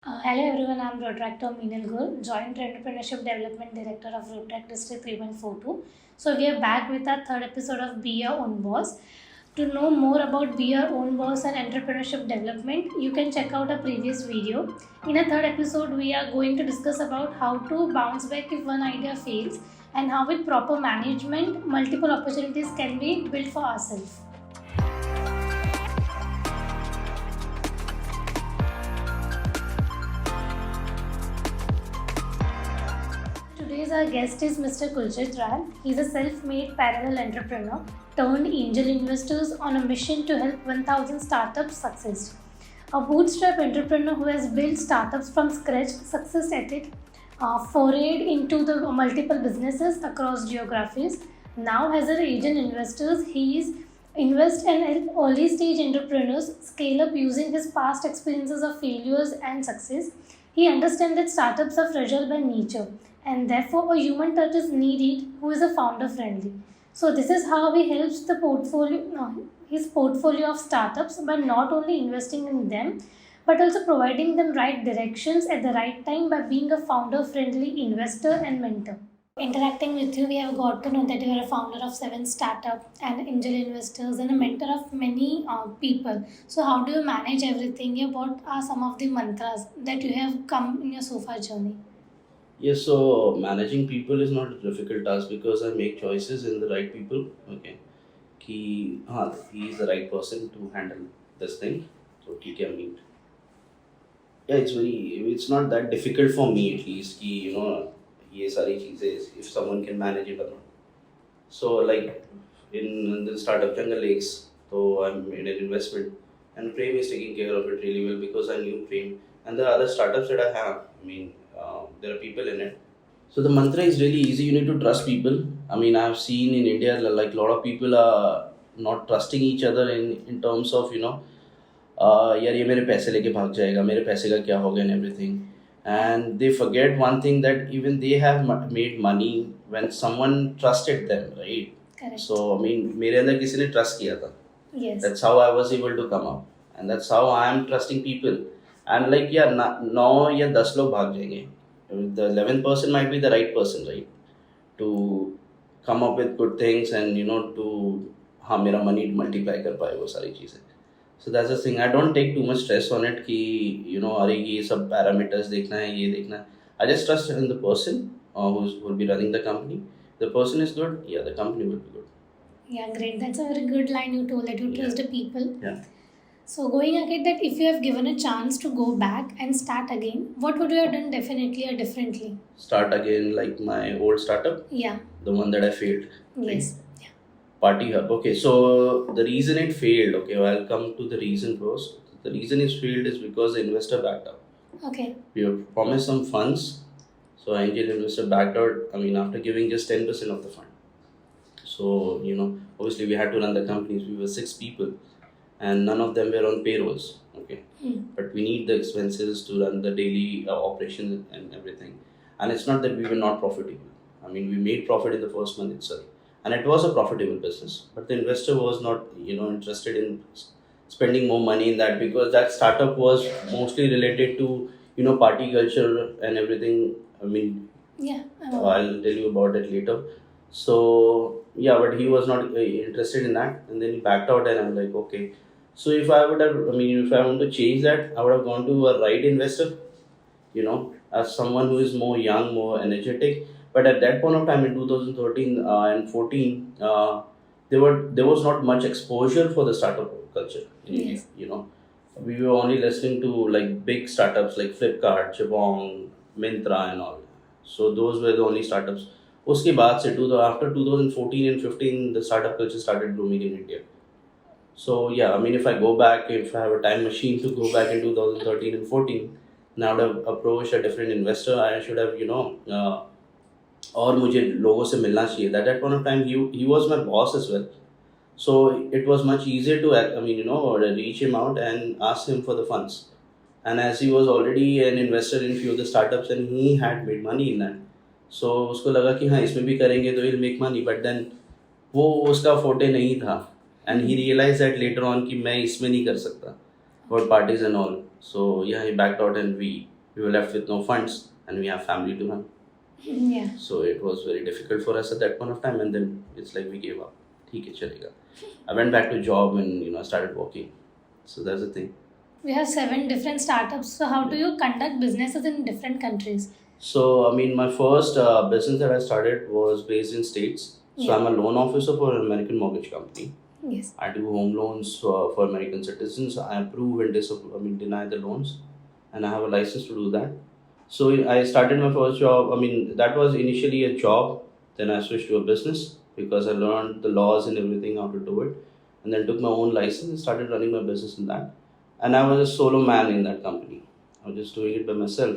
Hello everyone, I'm Road Tractor Meenal Gul, Joint Entrepreneurship Development Director of Road Track District 3142. So we are back with our third episode of Be Your Own Boss. To know more about Be Your Own Boss and entrepreneurship development, you can check out our previous video. In a third episode, we are going to discuss about how to bounce back if one idea fails and how with proper management, multiple opportunities can be built for ourselves. Today's our guest is Mr. Kulchit Rai. He's a self-made parallel entrepreneur turned angel investors on a mission to help 1,000 startups succeed. A bootstrap entrepreneur who has built startups from scratch, success at it, forayed into the multiple businesses across geographies. Now, as an angel investors, he is invest and help early stage entrepreneurs scale up using his past experiences of failures and success. He understands that startups are fragile by nature and therefore a human touch is needed who is a founder friendly. So this is how he helps the his portfolio of startups by not only investing in them but also providing them right directions at the right time by being a founder friendly investor and mentor. Interacting with you, we have got to know that you are a founder of seven startup and angel investors and a mentor of many people. So how do you manage everything? What are some of the mantras that you have come in your so far journey? Yes, so managing people is not a difficult task because I make choices in the right people. Okay, he is the right person to handle this thing. So ठीक है meet. Yeah, it's not that difficult for me at least कि ये सारी चीजें if someone can manage it or not. So like in the startup Jungle Lakes, so I made an investment and Prem is taking care of it really well because I knew Prem and the other startups that I have. There are people in it. So the mantra is really easy. You need to trust people. I've seen in India like a lot of people are not trusting each other in terms of यार ये मेरे पैसे लेके भाग जाएगा मेरे पैसे का क्या होगा and everything. And they forget one thing that even they have made money when someone trusted them, right? Correct. So मेरे अंदर किसी ने trust किया था. Yes. That's how I was able to come up, and that's how I am trusting people. And like yeah, 9 या 10 लोग भाग जाएंगे. The 11th person might be the right person, right? To come up with good things and to हाँ मेरा money multiply कर पाए वो सारी चीज़ें. So that's the thing. I don't take too much stress on it कि अरे ये सब parameters देखना है ये देखना है. I just trust in the person who will be running the company. The person is good, yeah, the company will be good. Yeah, great. That's a very good line you told that you trust the people. Yeah. So going ahead, that if you have given a chance to go back and start again, what would you have done differently or differently? Start again like my old startup, Yeah. the one that I failed. Yes. Yeah. Party Hub. Okay, so the reason it failed, okay, I'll come to the reason first. The reason it failed is because the investor backed out. Okay. We have promised some funds, so angel investor backed out. After giving just 10% of the fund. So obviously we had to run the companies. We were 6 people, and none of them were on payrolls. Okay, but we need the expenses to run the daily operations and everything. And it's not that we were not profitable. We made profit in the first month itself. And it was a profitable business, but the investor was not interested in spending more money in that because that startup was mostly related to party culture and everything. Yeah. I'll tell you about it later. So yeah, but he was not interested in that, and then he backed out, and I'm like, okay. So if I would have, if I want to change that, I would have gone to a right investor, as someone who is more young, more energetic. But at that point of time in 2013 and 14, there was not much exposure for the startup culture in India. Yes. We were only listening to like big startups like Flipkart, Jabong, Myntra, and all. So those were the only startups. उसके बाद से after 2014 and 15, the startup culture started blooming in India. So yeah, if I go back, if I have a time machine to go back in 2013 and 14, then I would have approached a different investor. I should have और मुझे लोगों से मिलना चाहिए. At that point of time, he was my boss as well. So it was much easier to reach him out and ask him for the funds. And as he was already an investor in few of the startups and he had made money in that, so उसको लगा कि हाँ इसमें भी करेंगे तो he'll make money. But then वो उसका फोटे नहीं था, and he realized that later on कि मैं इसमें नहीं कर सकता, about parties and all. So yeah, he backed out and we we were left with no funds, and we have family to run. Yeah. So it was very difficult for us at that point of time, and then it's like we gave up. ठीक है चलेगा. I went back to job and started working. So that's the thing. We have 7 different startups. So how do you conduct businesses in different countries? So I mean, my first business that I started was based in States. So Yeah. I'm a loan officer for an American mortgage company. Yes. I do home loans for American citizens. I approve and deny the loans, and I have a license to do that. So I started my first job. I mean, that was initially a job. Then I switched to a business because I learned the laws and everything how to do it, and then took my own license and started running my business in that. And I was a solo man in that company. I was just doing it by myself.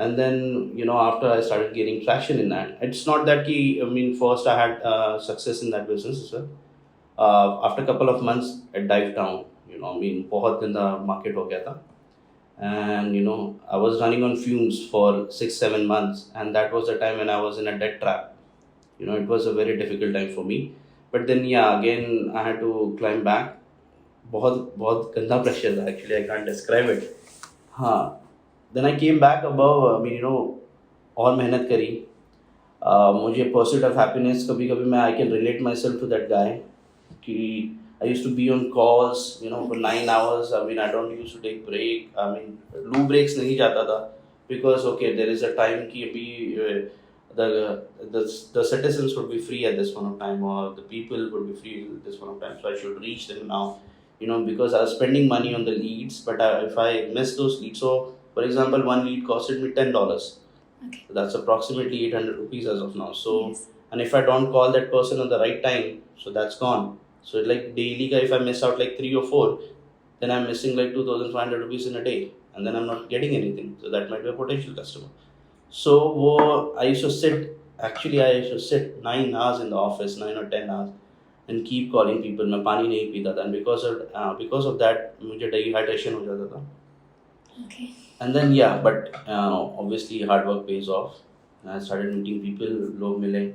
And then after I started gaining traction in that, it's not that first I had success in that business as well. After a couple of months it dived down. बहुत गंदा market हो गया था. And I was running on fumes for 6-7 months, and that was the time when I was in a debt trap. It was a very difficult time for me. But then again I had to climb back. बहुत बहुत गंदा pressure था, actually I can't describe it. हाँ, then I came back above. और मेहनत करी. मुझे pursuit of happiness, कभी कभी मैं I can relate myself to that guy कि I used to be on calls for 9 hours. I don't used to take break. लू breaks नहीं जाता था because okay, there is a time कि अभी the citizens would be free at this point of time, or the people would be free at this point of time, so I should reach them now. Because I was spending money on the leads, but if I miss those leads, so for example, one lead costed me $10. Okay. So that's approximately 800 rupees as of now. So, Yes. and if I don't call that person at the right time, so that's gone. So like daily, if I miss out like 3 or 4, then I'm missing like 2,500 rupees in a day, and then I'm not getting anything. So that might be a potential customer. So I used to sit 9 hours in the office, 9 or 10 hours, and keep calling people. मैं पानी नहीं पीता था, and because of that मुझे dehydration हो जाता था. Okay. And then but obviously hard work pays off. I started meeting people. लोग मिले.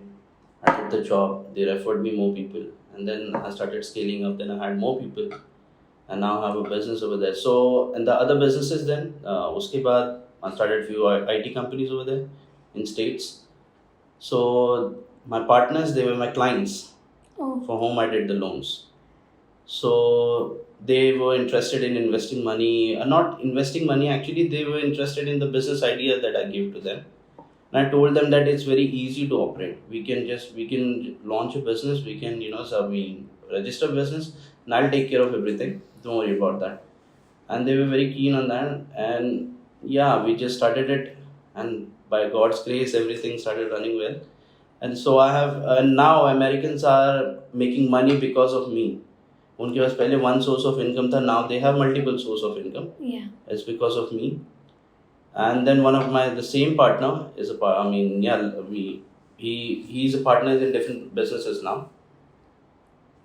I did the job. They referred me more people, and then I started scaling up. Then I had more people, and now I have a business over there. So and the other businesses then उसके बाद I started few IT companies over there in States. So my partners, they were my clients. Oh. For whom I did the loans. So they were interested in investing money, not investing money actually, they were interested in the business idea that I gave to them. And I told them that it's very easy to operate. We can launch a business, we can, register business, and I'll take care of everything. Don't worry about that. And they were very keen on that. And we just started it. And by God's grace, everything started running well. And so I have, now Americans are making money because of me. उनके पास पहले one source of income था, now they have multiple source of income. Yeah. It's because of me. And then one of the same partner is he's a partner in different businesses now.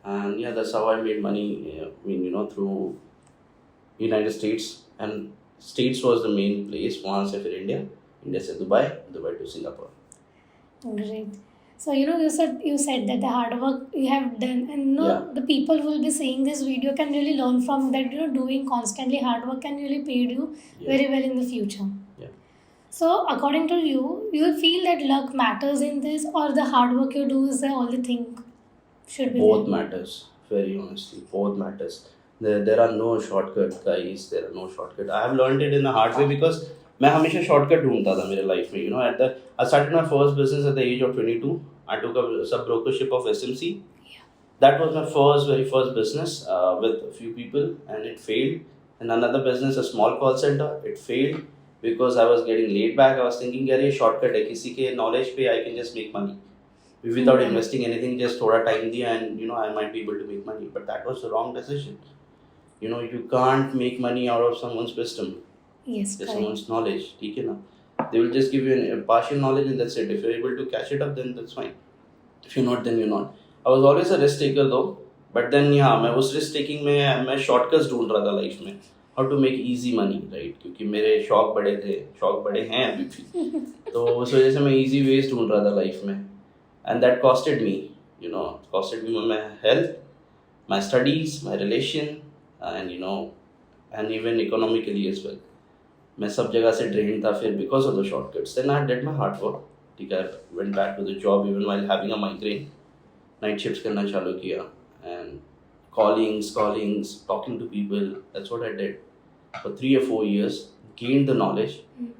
And that's how I made money. Through United States, and States was the main place. वहाँ से फिर India से Dubai to Singapore. Great. So you said that the hard work you have done, and the people who will be seeing this video can really learn from that. Doing constantly hard work can really pay you very well in the future. Yeah. So according to you, you feel that luck matters in this, or the hard work you do is the only thing should be both there? matters. Very honestly, both matters. There are no shortcuts, guys. There are no shortcuts. I have learned it in a hard way because मैं हमेशा shortcut ढूंढता था मेरे life में. I started my first business at the age of 22. I took a sub-brokership of SMC. Yeah. That was my very first business with a few people, and it failed. And another business, a small call center, it failed because I was getting laid back. I was thinking, यार ये shortcut है, किसी के knowledge पे I can just make money without investing anything. Just थोड़ा time दिया, and I might be able to make money. But that was the wrong decision. You can't make money out of someone's wisdom. Yes, Just correct. someone's knowledge. ठीक है ना? They will just give you a partial knowledge, and that's it. If you're able to catch it up, then that's fine. If you're not, then you're not. I was always a risk taker though, but then मैं उस risk taking में मैं shortcuts ढूंढ रहा था life में. How to make easy money, right? क्योंकि मेरे शौक बड़े हैं अभी भी. तो उस वजह से मैं easy ways ढूंढ रहा था life में, and that costed me. Costed me my health, my studies, my relation, and and even economically as well. मैं सब जगह से ड्रेन था फिर because of the shortcuts then I did my hard work ठीक है went back to the job even while having a migraine night shifts करना चालू किया and callings talking to people that's what I did for 3 or 4 years gained the knowledge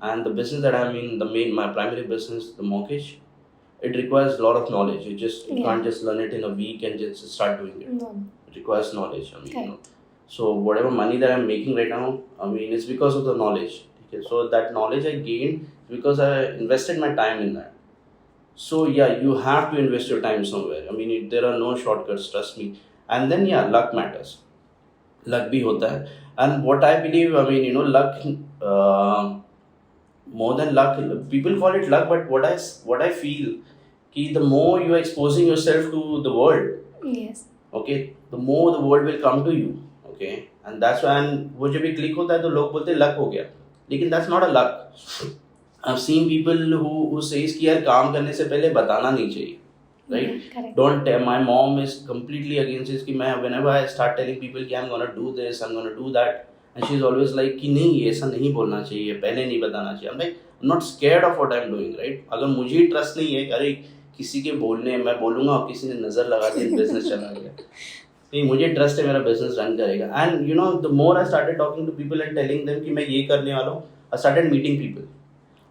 and the business that I'm in my primary business the mortgage it requires a lot of knowledge you can't just learn it in a week and just start doing it No. it requires knowledge I mean Okay. so whatever money that I'm making right now I mean it's because of the knowledge okay so that knowledge I gained because I invested my time in that so yeah you have to invest your time somewhere I mean there are no shortcuts trust me and then yeah luck matters luck bhi hota hai and what I believe I mean luck more than luck people call it luck but what I feel ki the more you are exposing yourself to the world Yes. okay the more the world will come to you okay and that's why and वो जब भी click होता है तो लोग बोलते हैं luck हो गया लेकिन that's not a luck I've seen people who says कि यार काम करने से पहले बताना नहीं चाहिए right Correct. don't tell my mom is completely against this कि मैं whenever I start telling people कि I'm gonna do this I'm gonna do that and she's always like कि नहीं ये ऐसा नहीं बोलना चाहिए पहले नहीं बताना चाहिए I'm like I'm not scared of what I'm doing right अगर मुझे ही trust नहीं है अरे किसी के बोलने मैं बोलूँगा और किसी ने नज़र लगा दी बिजनेस चला गया नहीं मुझे ट्रस्ट है मेरा बिजनेस रन करेगा and the more I started talking to people and telling them कि मैं ये करने वाला हूँ आई स्टार्टेड मीटिंग पीपल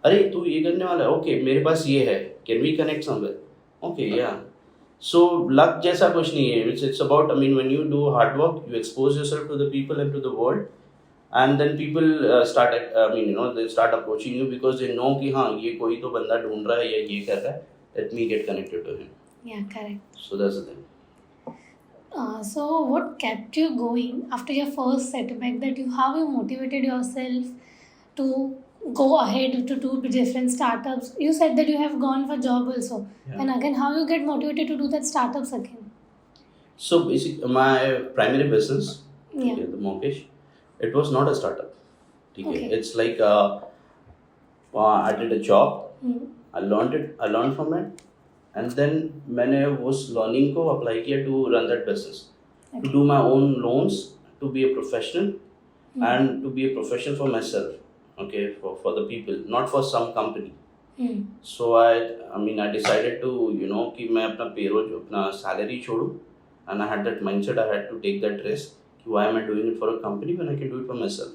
अरे तू ये करने वाला है ओके मेरे पास ये है can we connect somewhere okay या सो लक जैसा कुछ नहीं है it's about I mean when you do hard work you expose yourself to the people and to the world and then people start they start approaching you because they know कि हाँ ये कोई तो बंदा ढूंढ रहा है या ये कर रहा है let me get connected to him Yeah, correct. so that's the thing So what kept you going after your first setback that how you motivated yourself to go ahead to do different startups? You said that you have gone for job also. Yeah. And again, how you get motivated to do that startups again? so basically my primary business Yeah. okay, the mortgage it was not a startup okay. It's like I did a job I learned from it and then मैंने उस learning को apply किया to run that business to do my own loans to be a professional and to be a professional for myself okay for the people not for some company so I decided to कि मैं अपना payroll अपना salary छोड़ूं and I had that mindset I had to take that risk why am I doing it for a company when I can do it for myself?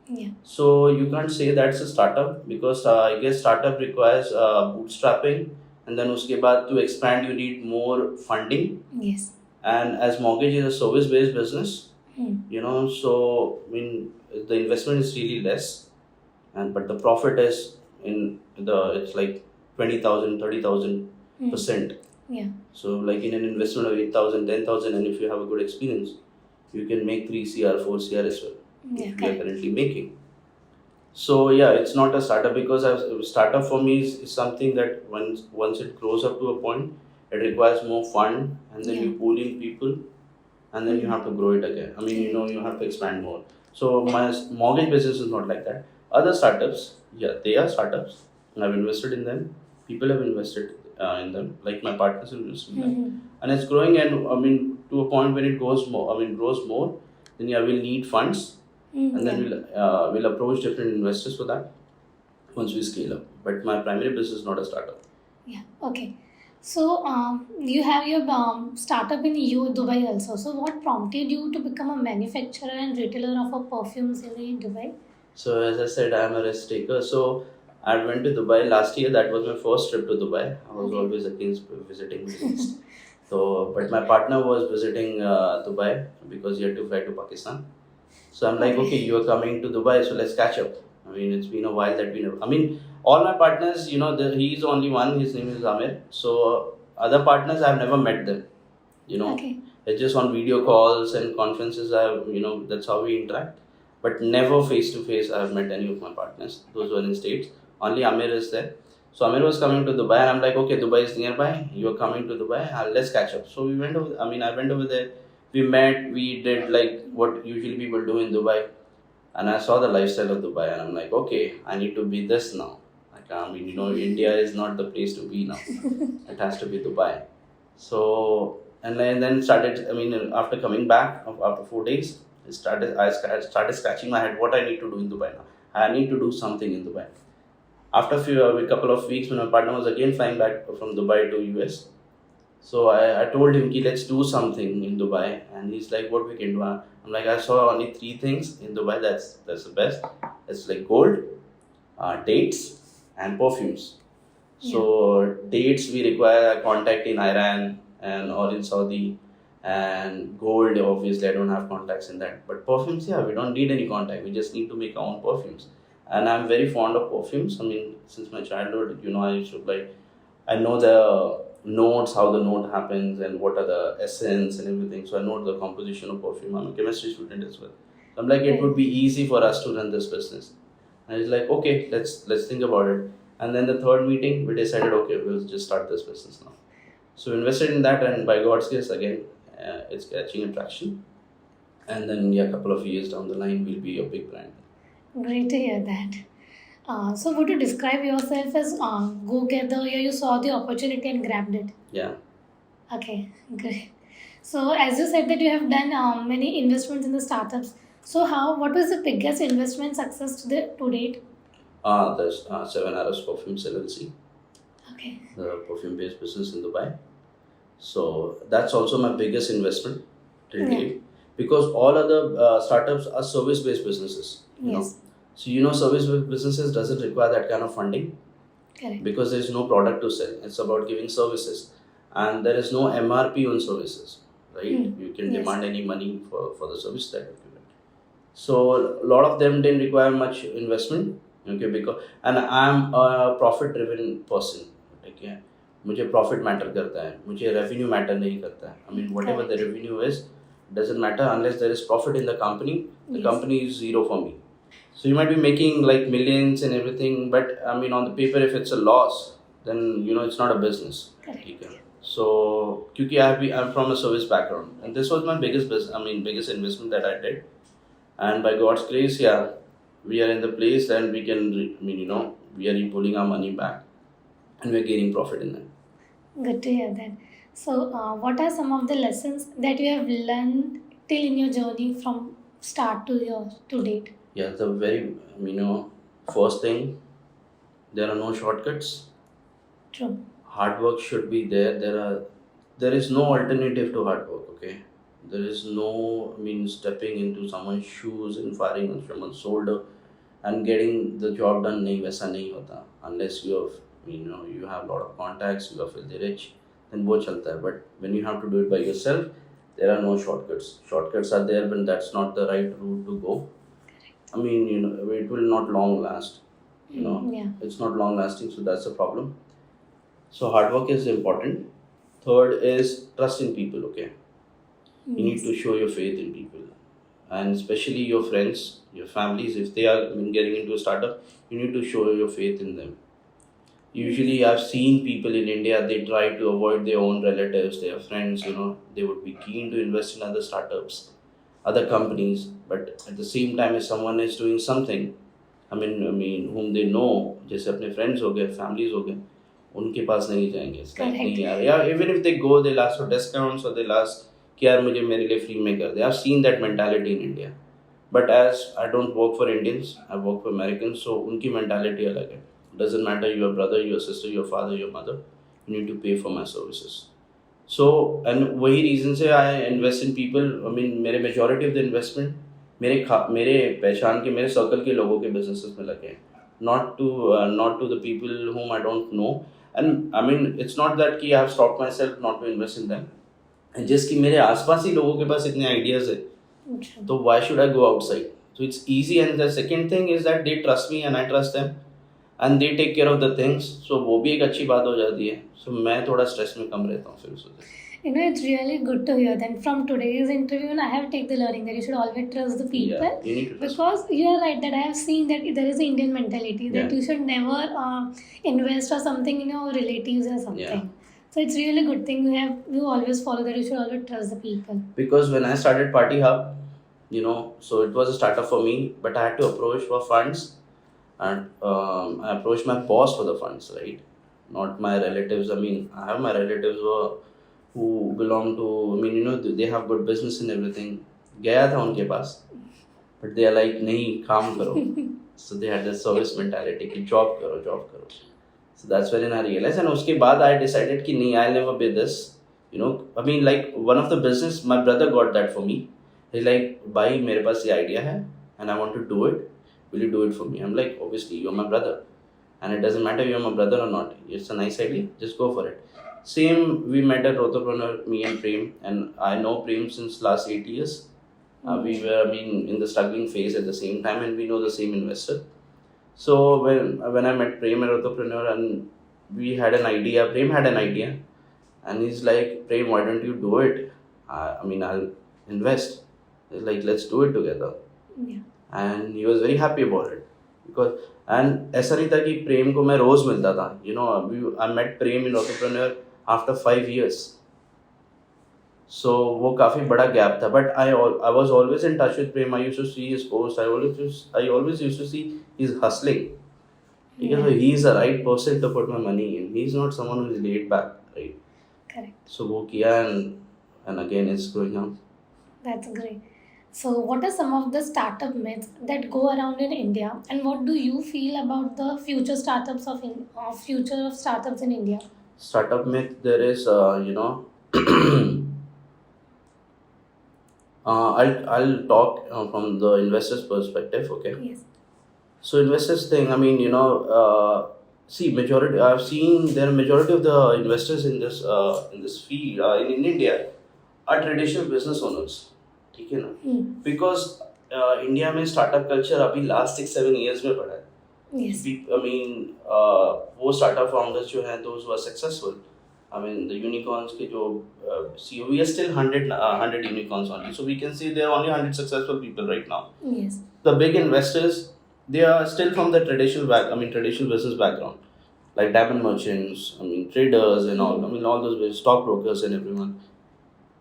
Yeah. So you can't say that's a startup because I guess startup requires bootstrapping and then uske baad to expand you need more funding. Yes. And as mortgage is a service-based business, so I mean the investment is really less, but the profit is it's like 20,000, 30,000%. Yeah. So like in an investment of 8,000, 10,000, and if you have a good experience, you can make 3 CR, 4 CR as well. Yeah, We are currently making. So yeah, it's not a startup because startup for me is something that once it grows up to a point, it requires more fund and then you pull in people and then you have to grow it again. I mean, you have to expand more. So my mortgage business is not like that. Other startups, yeah, they are startups. I've invested in them. People have invested in them, like my partners have invested in them. And it's growing and I mean, to a point when it grows more, then yeah, we'll need funds and then we'll approach different investors for that once we scale up. But my primary business is not a startup. Yeah. Okay. So you have your startup in Dubai also. So what prompted you to become a manufacturer and retailer of perfumes in Dubai? So as I said, I am a risk taker. So I went to Dubai last year. That was my first trip to Dubai. I was always against visiting Middle East. So, but my partner was visiting Dubai because he had to fly to Pakistan. So I'm like, okay, you are coming to Dubai, so let's catch up. I mean, it's been a while that we never. I mean, all my partners, he's only one. His name is Amir. So other partners, I've never met them. It's just on video calls and conferences. That's how we interact. But never face to face. I've met any of my partners. Those were in States. Only Amir is there. So Amir was coming to Dubai and I'm like, okay, Dubai is nearby. You are coming to Dubai. Let's catch up. So we went over. I went over there. We met. We did like what usually people do in Dubai. And I saw the lifestyle of Dubai and I'm like, okay, I need to be this now. India is not the place to be now. It has to be Dubai. So and then started. After coming back after 4 days, I started scratching my head. What I need to do in Dubai now. I need to do something in Dubai. After a couple of weeks, when my partner was again flying back from Dubai to US, so I told him, ki, let's do something in Dubai. And he's like, what we can do? I'm like, I saw only three things in Dubai. That's the best. It's like gold, dates, and perfumes. So dates we require a contact in Iran and or in Saudi, and gold obviously I don't have contacts in that. But perfumes, yeah, we don't need any contact. We just need to make our own perfumes. And I'm very fond of perfumes. I mean, since my childhood, I used to like I know the notes, how the note happens, and what are the essence and everything. So I know the composition of perfume. I'm a chemistry student as well. So I'm like, it would be easy for us to run this business. And it's like, okay, let's think about it. And then the third meeting, we decided, okay, we'll just start this business now. So we invested in that, and by God's grace, again, it's catching attraction. And then, yeah, a couple of years down the line, we'll be a big brand. Great to hear that. So, would you describe yourself as go-getter? Yeah, you saw the opportunity and grabbed it. Yeah. Okay, great. So, as you said that you have done many investments in the startups. So, what was the biggest investment success to date? There's 7 Hours Perfumes LLC, Okay. the perfume-based business in Dubai. So that's also my biggest investment till date, because all other startups are service-based businesses. Yes. So service-based businesses doesn't require that kind of funding Correct. because there is no product to sell. It's about giving services, and there is no MRP on services, right? You can demand any money for the service that you give. So a lot of them didn't require much investment. Okay, because and I'm a profit-driven person. Okay, मुझे profit matter करता है, मुझे revenue matter नहीं करता है. I mean, whatever the revenue is, doesn't matter unless there is profit in the company. The company is zero for me. So you might be making like millions and everything, but I mean, on the paper, if it's a loss, then it's not a business. Correct. Okay. So, क्योंकि I'm from a service background, and this was my biggest biggest investment that I did, and by God's grace, yeah, we are in the place and we can, we are pulling our money back and we are gaining profit in that. Good to hear that. So, what are some of the lessons that you have learned till in your journey from start to date? Yeah, the very, first thing, there are no shortcuts. True. Hard work should be there. There is no alternative to hard work, okay? There is no, stepping into someone's shoes and firing on someone's shoulder and getting the job done. नहीं वैसा नहीं होता. Unless you have, you have a lot of contacts, you are filthy rich, then वो चलता है. But when you have to do it by yourself, there are no shortcuts. Shortcuts are there, but that's not the right route to go. I mean, it will not long last. It's not long lasting, so that's the problem. So hard work is important. Third is trust in people, okay? You need to show your faith in people, and especially your friends, your families. If they are getting into a startup, you need to show your faith in them. Usually, I've seen people in India, they try to avoid their own relatives, their friends, they would be keen to invest in other startups, other companies, but at the same time, if someone is doing something, whom they know, जैसे अपने friends हो गए, families हो गए, उनके पास नहीं जाएंगे. It's like, नहीं यार, yeah, even if they go, they'll ask for discounts or they'll ask कि यार मुझे मेरे लिए free में कर दे. I've seen that mentality in India. But as I don't work for Indians, I work for Americans, so उनकी mentality अलग है. Doesn't matter your brother, your sister, your father, your mother, you need to pay for my services. So, and वही reason से I invest in people. मेरे majority of the investment मेरे पहचान के मेरे circle के लोगों के businesses में लगे हैं. Not to the people whom I don't know. And it's not that कि I have stopped myself not to invest in them. And just कि मेरे आसपास ही लोगों के पास इतने ideas है, तो why should I go outside? So it's easy. And the second thing is that they trust me and I trust them, and they take care of the things. So वो भी एक अच्छी बात हो जाती है. So मैं थोड़ा stress में कम रहता हूँ फिर उस वजह से. It's really good to hear that from today's interview, and I have taken the learning that you should always trust the people. Yeah, you need to trust. Because you're right that I have seen that there is an Indian mentality that you should never invest or something in your relatives or something. Yeah. So it's really good thing you always follow that you should always trust the people. Because when I started Party Hub, so it was a startup for me, but I had to approach for funds, and I approached my boss for the funds, right? Not my relatives. I have my relatives who belong to, they have good business and everything. गया था उनके पास, but they are like, नहीं काम करो. So they had this service mentality कि job करो. So that's wherein I realized, and उसके बाद I decided कि नहीं, I'll never be this. You know, I mean, like one of the business, my brother got that for me. He's like, भाई मेरे पास ये idea है, and I want to do it. Will you do it for me? I'm like, obviously, you're my brother, and it doesn't matter you're my brother or not. It's a nice idea. Just go for it. Same, we met at Rotopreneur, me and Prem, and I know Prem since last 8 years. We were, I mean, in the struggling phase at the same time, and we know the same investor. So when I met Prem at Entrepreneur and we had an idea, Prem had an idea, and he's like, Prem, why don't you do it? I mean, I'll invest. He's like, let's do it together. Yeah. And he was very happy about it because, and ऐसा नहीं था कि प्रेम को मैं रोज मिलता था. You know, I met Prem in Entrepreneur after 5 years. So वो काफी बड़ा gap था. But I was always in touch with Prem. I used to see his posts. I always used to see he's hustling. Because he's the right person to put my money in. He's not someone who is laid back, right? Correct. So वो किया and again it's growing up. That's great. So, what are some of the startup myths that go around in India, and what do you feel about the future startups future of startups in India? Startup myth, there is I'll talk from the investors' perspective, okay? Yes. So investors think, I mean, see, majority. I've seen there are majority of the investors in this field in India are traditional business owners, ठीक है ना? Because India में startup culture अभी last 6-7 years में पड़ा है. Yes. I mean, वो startup founders जो हैं, those who are successful. I mean, the unicorns के जो CEO, we are still 100 unicorns only. So we can see there are only 100 successful people right now. Yes. The big investors, they are still from the traditional business background, like diamond merchants, I mean, traders and all. I mean, all those stockbrokers and everyone.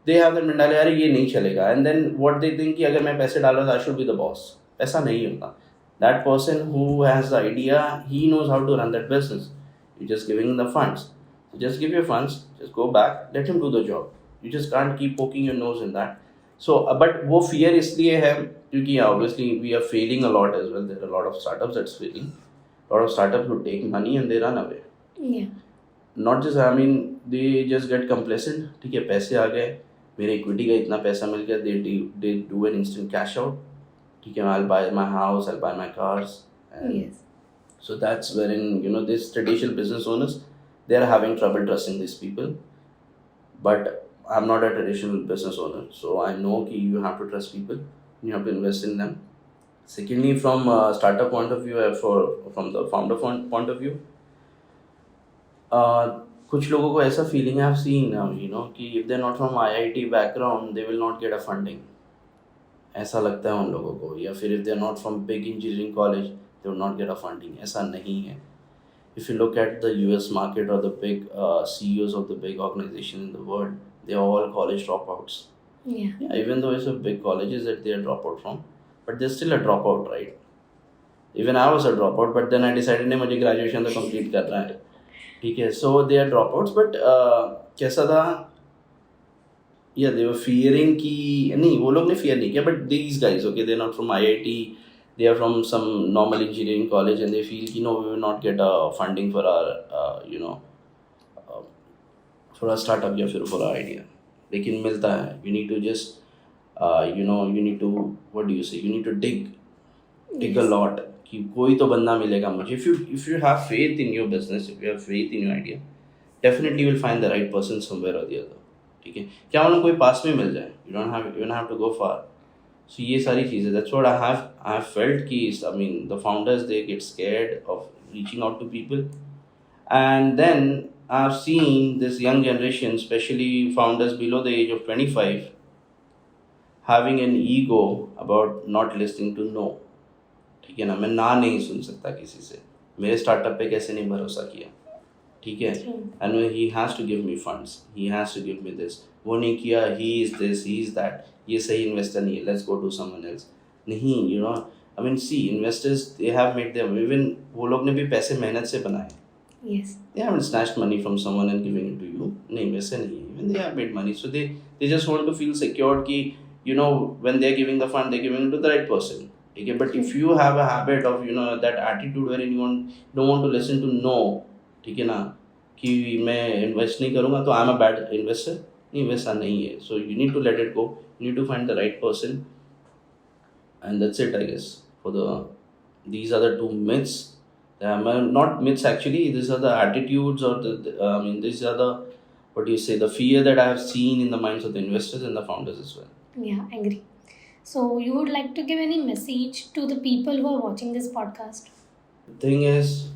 They have that mentality, यार ये नहीं चलेगा. And then what they think कि अगर मैं पैसे डाल रहा हूँ, I should be the boss. ऐसा नहीं होता. That person who has the idea, he knows how to run that business. You're just giving him the funds. So just give your funds, just go back, let him do the job. You just can't keep poking your nose in that. So, but वो fear इसलिए है क्योंकि obviously we are failing a lot as well. There are a lot of startups that's failing. A lot of startups who take money and they run away. Yeah. Not just, I mean, they just get complacent. ठीक है, पैसे आ गए, मेरे equity का इतना पैसा मिल गया, they do an instant cash out. ठीक है, I'll buy my house, I'll buy my cars. And Yes. so that's wherein these traditional business owners, they are having trouble trusting these people. But I'm not a traditional business owner, so I know कि you have to trust people, you have to invest in them. Secondly, from a startup point of view, from the founder point of view, कुछ लोगों को ऐसा feeling I've seen कि if they're not from IIT background, they will not get a funding. ऐसा लगता है उन लोगों को, या फिर if they're not from big engineering college, they will not get a funding. ऐसा नहीं है. If you look at the US market or the big CEOs of the big organizations in the world, they are all college dropouts. Yeah. Yeah, even though it's a big colleges that they are dropout from, but they're still a dropout, right? Even I was a dropout, but then I decided नहीं, मुझे graduation तो complete करना है, ठीक है? So they are dropouts, but कैसा था? Yeah, they were fearing कि नहीं, वो लोग ने fear नहीं किया, but these guys, okay, they're not from IIT, they are from some normal engineering college, and they feel we will not get funding for our for our startup या फिर for our idea. लेकिन मिलता है. You need to just you need to, what do you say, you need to dig a lot कि कोई तो बंदा मिलेगा मुझे. If you have faith in your business, if you have faith in your idea, definitely you will find the right person somewhere or the other. ठीक है, क्या मालूम कोई पास में मिल जाए. You don't have to go far. So ये सारी चीज़ें, that's what I have felt कि, I mean, the founders, they get scared of reaching out to people. And then I've seen this young generation, especially founders below the age of 25, having an ego about not listening to no. ठीक है ना, मैं ना नहीं सुन सकता किसी से. मेरे स्टार्टअप पे कैसे नहीं भरोसा किया, ठीक है? And he has to give me funds, he has to give me this. वो नहीं किया, he is this, he is that. ये सही इन्वेस्टर नहीं है, let's go to someone else. नहीं, I mean, see, investors, they have made them, even वो लोग ने भी पैसे मेहनत से बनाए. Yes. They haven't snatched money from someone and giving it to you. नहीं, वैसे नहीं है. Even they have made money, so they just want to feel secured कि when they're giving the fund, they're giving it to the right person. Okay, but if you have a habit of that attitude wherein you don't want to listen to no, ठीक है ना, कि मैं invest नहीं करूँगा तो I am a bad investor, नहीं वैसा नहीं है. So you need to let it go. You need to find the right person, and that's it, I guess. For these are the two myths. Not myths actually. These are the attitudes, or I mean, these are the, what do you say, the fear that I have seen in the minds of the investors and the founders as well. Yeah, I agree. So, you would like to give any message to the people who are watching this podcast? The thing is,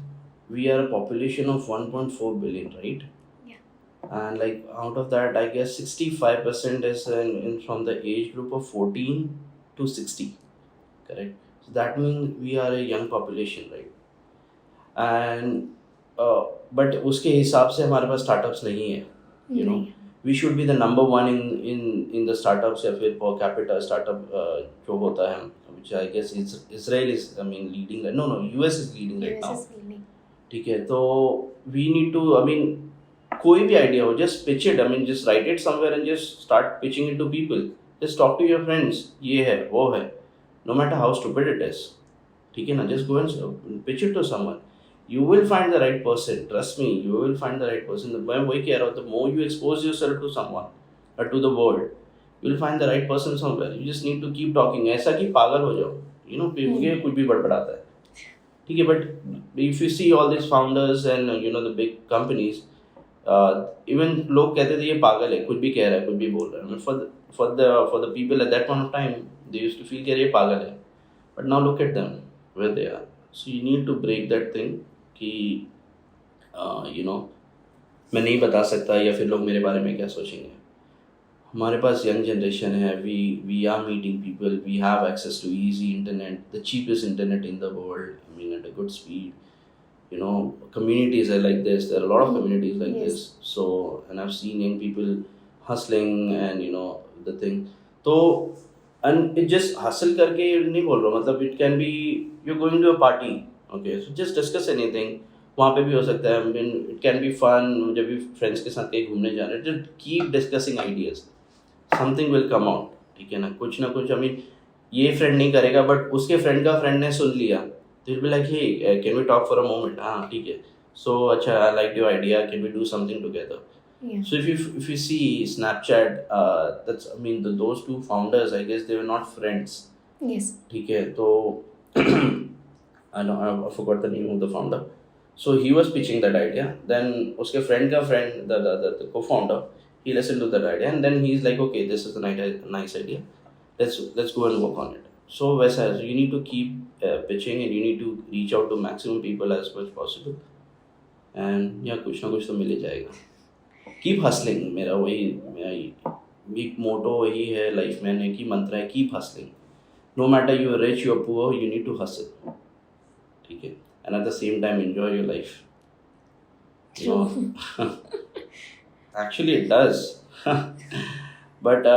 we are a population of 1.4 billion, right? Yeah. And like out of that, I guess 65% is from the age group of 14 to 60, correct? So that means we are a young population, right? And but उसके हिसाब से हमारे पास startups नहीं है, you know. We should be the number one in the startups या फिर per capita startup जो होता है, which I guess Israel is, I mean, leading. No, US is leading right now. ठीक है, तो we need to, I mean, कोई भी idea हो, just pitch it. I mean, just write it somewhere and just start pitching it to people. Just talk to your friends. ये है, वो है. No matter how stupid it is. ठीक है ना, just go and pitch it to someone. You will find the right person. Trust me, you will find the right person. मैं वही कह रहा हूँ, the more you expose yourself to someone or to the world, you will find the right person somewhere. You just need to keep talking. ऐसा कि पागल हो जाओ. You know, people कुछ भी बड़बड़ाता है. ठीक है, but if you see all these founders and the big companies, even लोग कहते थे ये पागल है, कुछ भी कह रहा है, कुछ भी बोल रहा है. I mean, for the people at that point of time, they used to feel कि ये पागल है. But now look at them where they are. So you need to break that thing कि मैं नहीं बता सकता या फिर लोग मेरे बारे में क्या सोचेंगे. हमारे पास यंग जनरेशन है, we are meeting people, we have access to easy internet, the cheapest internet in the world, I mean, at a good speed. Communities are like this, there are a lot of communities like this. So, and I've seen young people hustling and the thing. So, and it just hustle करके नहीं बोल रहा, मतलब it can be you're going to a party, okay, so just discuss anything. वहाँ पे भी हो सकता है, I mean, it can be fun. जब भी फ्रेंड्स के साथ कहीं घूमने जा रहे हैं, just keep discussing ideas. Something will come out, ठीक है ना, कुछ ना कुछ. I mean, ये फ्रेंड नहीं करेगा बट उसके फ्रेंड का फ्रेंड ने सुन लिया, तो will be like, hey can we talk for a moment. हाँ ठीक है, सो अच्छा, I like your idea, can we do something together. So if you see Snapchat, that's, I mean, those two founders, I guess they were not friends. Yes. ठीक है, तो I forgot the name of the founder. So he was pitching that idea. Then उसके friend का friend, the co-founder, he listened to that idea and then he's like, okay, this is a nice idea. Let's go and work on it. So वैसा है, you need to keep pitching and you need to reach out to maximum people as much as possible. And कुछ ना कुछ तो मिल ही जाएगा. Keep hustling. मेरा एक मोटो वही है लाइफ में, एक ही मंत्र है, keep hustling. No matter you are rich, you are poor, you need to hustle. ठीक है, and at the same time enjoy your life. Actually it does. But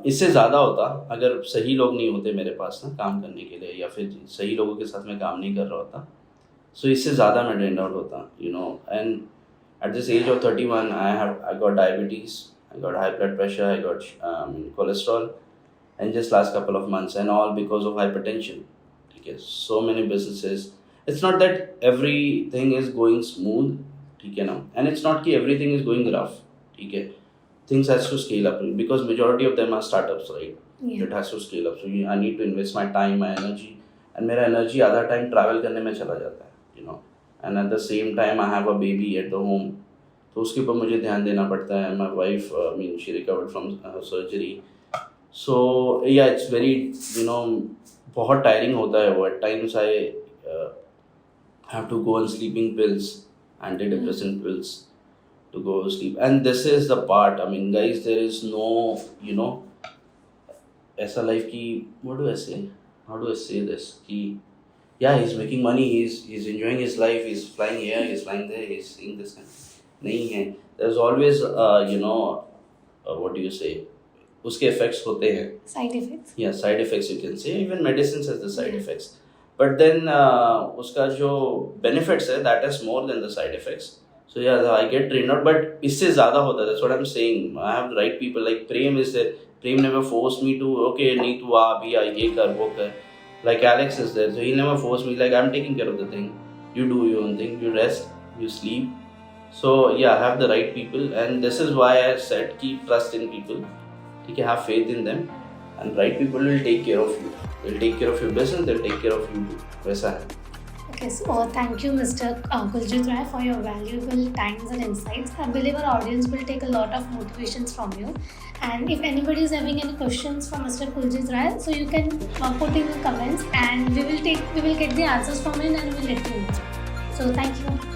इससे ज़्यादा होता अगर सही लोग नहीं होते मेरे पास ना काम करने के लिए, या फिर सही लोगों के साथ मैं काम नहीं कर रहा होता, so इससे ज़्यादा मैं ड्रेन आउट होता, and at this age of 31 I got diabetes, I got high blood pressure, I got cholesterol, and just last couple of months, and all because of hypertension. Okay, so many businesses, it's not that everything is going smooth, okay now, and it's not that everything is going rough, okay. Things has to scale up because majority of them are startups, right? Yeah. It has to scale up, so I need to invest my time, my energy, and मेरा energy आधा time travel करने में चला जाता है, and at the same time I have a baby at the home, तो उसके ऊपर मुझे ध्यान देना पड़ता है. My wife, I mean, she recovered from surgery, so yeah, it's very, बहुत tiring होता है वो. At times I have to go on sleeping pills, antidepressant pills, to go to sleep. And this is the part, I mean, guys, there is no, ऐसा life की, what do I say? How do I say this? Ki, yeah, he's making money, he's enjoying his life, he's flying here, he's flying there, he's seeing this kind. नहीं है. There's always, what do you say? उसके effects होते हैं. Side effects. Yeah, side effects you can say. Even medicines has the side effects. But then उसका जो benefits है, that is more than the side effects. So yeah, I get trained out, but इससे ज़्यादा होता है. That's what I'm saying. I have the right people. Like Prem is there. Prem never forced me to, okay, नहीं तू आ भी आ, ये कर वो कर. Like Alex is there, so he never forced me. Like, I'm taking care of the thing. You do your own thing. You rest. You sleep. So yeah, have the right people, and this is why I said keep trust in people. You can have faith in them, and right people will take care of you. They'll take care of your business. They'll take care of you too. वैसा है. Okay, so thank you, Mr. Kuljit Rai, for your valuable times and insights. I believe our audience will take a lot of motivations from you. And if anybody is having any questions for Mr. Kuljit Rai, so you can put in the comments, and we will get the answers from him, and we will let you know. So thank you.